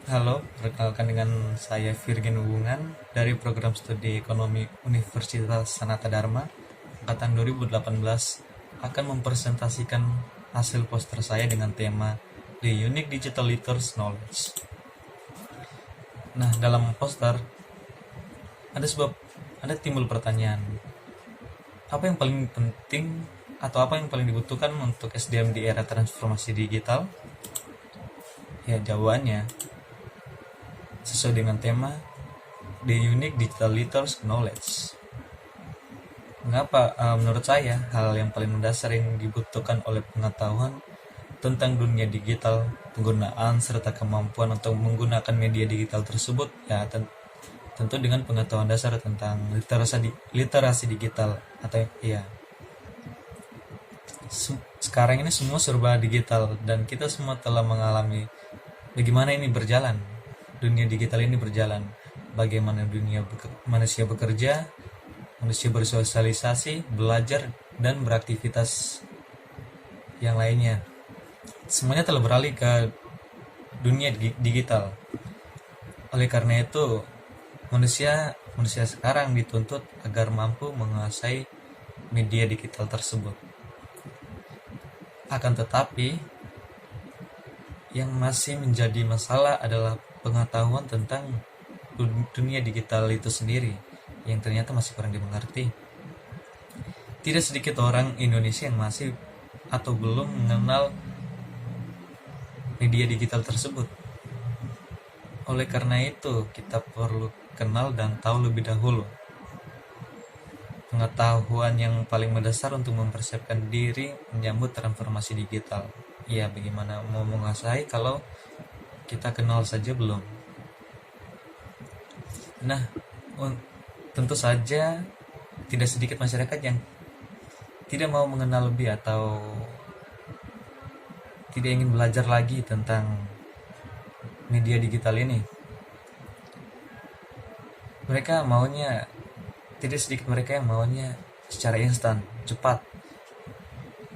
Halo, perkenalkan dengan saya Virgen Hubungan dari program studi ekonomi Universitas Sanata Dharma angkatan 2018 akan mempresentasikan hasil poster saya dengan tema The Unique Digital Leaders Knowledge. Nah, dalam poster ada sebab ada timbul pertanyaan, apa yang paling penting atau apa yang paling dibutuhkan untuk SDM di era transformasi digital? Ya, jawabannya sesuai dengan tema The Unique Digital Leaders Knowledge. Mengapa? Menurut saya, hal yang paling mendasar yang dibutuhkan oleh pengetahuan tentang dunia digital, penggunaan, serta kemampuan untuk menggunakan media digital tersebut, ya tentu dengan pengetahuan dasar tentang literasi digital atau ya sekarang ini semua serba digital dan kita semua telah mengalami bagaimana ini berjalan, dunia digital ini berjalan, bagaimana manusia bekerja, manusia bersosialisasi, belajar, dan beraktivitas yang lainnya. Semuanya telah beralih ke dunia digital. Oleh karena itu, manusia sekarang dituntut agar mampu menguasai media digital tersebut. Akan tetapi, yang masih menjadi masalah adalah pengetahuan tentang dunia digital itu sendiri yang ternyata masih kurang dimengerti. Tidak sedikit orang Indonesia yang masih atau belum mengenal media digital tersebut. Oleh karena itu, kita perlu kenal dan tahu lebih dahulu pengetahuan yang paling mendasar untuk mempersiapkan diri menyambut transformasi digital. Ya, bagaimana mau menguasai kalau kita kenal saja belum? Nah, tentu saja tidak sedikit masyarakat yang tidak mau mengenal lebih atau tidak ingin belajar lagi tentang media digital ini. Mereka maunya, tidak sedikit mereka yang maunya secara instan, cepat,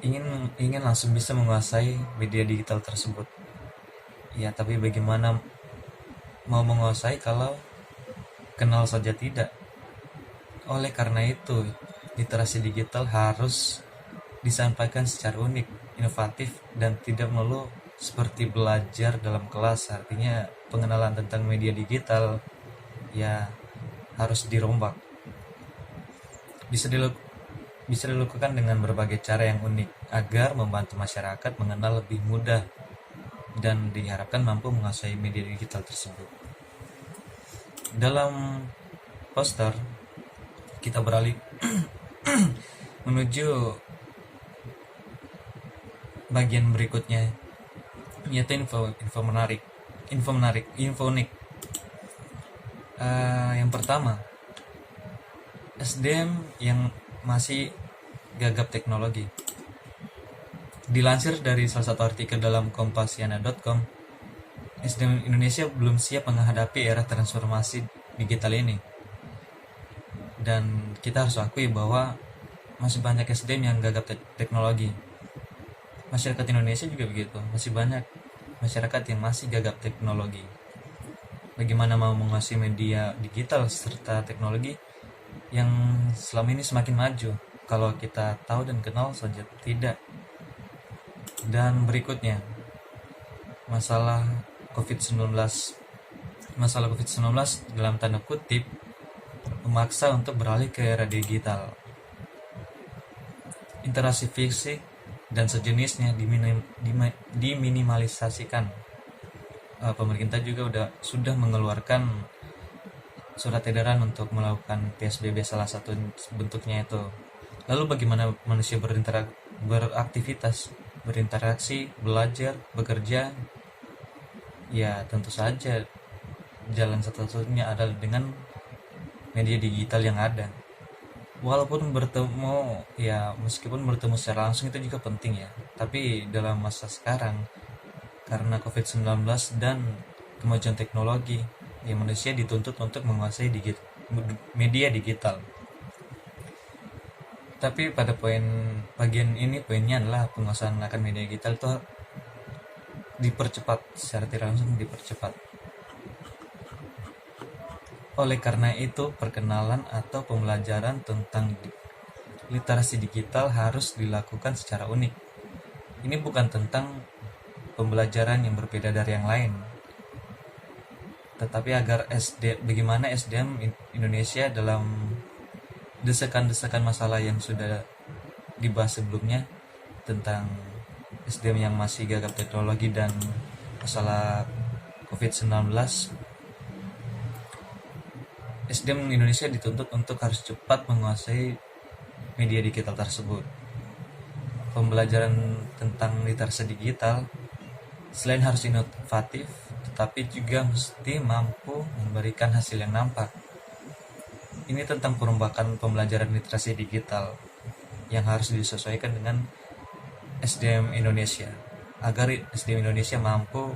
ingin langsung bisa menguasai media digital tersebut. Ya, tapi bagaimana mau menguasai kalau kenal saja tidak? Oleh karena itu, literasi digital harus disampaikan secara unik, inovatif, dan tidak melulu seperti belajar dalam kelas. Artinya pengenalan tentang media digital ya harus dirombak. Bisa dilakukan dengan berbagai cara yang unik agar membantu masyarakat mengenal lebih mudah dan diharapkan mampu menguasai media digital tersebut. Dalam poster kita beralih menuju bagian berikutnya, yaitu info unik. Yang pertama, SDM yang masih gagap teknologi. Dilansir dari salah satu artikel dalam kompasiana.com, SDM Indonesia belum siap menghadapi era transformasi digital ini. Dan kita harus akui bahwa masih banyak SDM yang gagap teknologi. Masyarakat Indonesia juga begitu, masih banyak masyarakat yang masih gagap teknologi. Bagaimana mau menguasai media digital serta teknologi yang selama ini semakin maju kalau kita tahu dan kenal saja tidak. Dan berikutnya, masalah COVID-19 dalam tanda kutip memaksa untuk beralih ke era digital. Interaksi fisik dan sejenisnya diminimalisasikan. Pemerintah juga sudah mengeluarkan surat edaran untuk melakukan PSBB, salah satu bentuknya itu. Lalu bagaimana manusia beraktivitas, berinteraksi, belajar, bekerja? Ya, tentu saja jalan satu-satunya adalah dengan media digital yang ada. Walaupun meskipun bertemu secara langsung itu juga penting ya. Tapi dalam masa sekarang, karena COVID-19 dan kemajuan teknologi, ya manusia dituntut untuk menguasai media digital. Tapi pada bagian ini poinnya adalah penguasaan akan media digital itu dipercepat, secara tidak langsung dipercepat. Oleh karena itu, perkenalan atau pembelajaran tentang literasi digital harus dilakukan secara unik. Ini bukan tentang pembelajaran yang berbeda dari yang lain, tetapi agar bagaimana SDM Indonesia dalam desakan-desakan masalah yang sudah dibahas sebelumnya tentang SDM yang masih gagap teknologi dan masalah COVID-19. SDM Indonesia dituntut untuk harus cepat menguasai media digital tersebut. Pembelajaran tentang literasi digital selain harus inovatif, tetapi juga mesti mampu memberikan hasil yang nampak. Ini tentang perombakan pembelajaran literasi digital yang harus disesuaikan dengan SDM Indonesia, agar SDM Indonesia mampu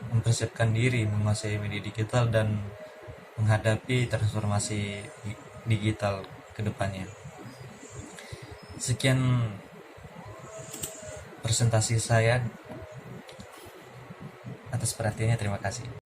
mempersiapkan diri menguasai media digital dan menghadapi transformasi digital ke depannya. Sekian presentasi saya. Atas perhatiannya, terima kasih.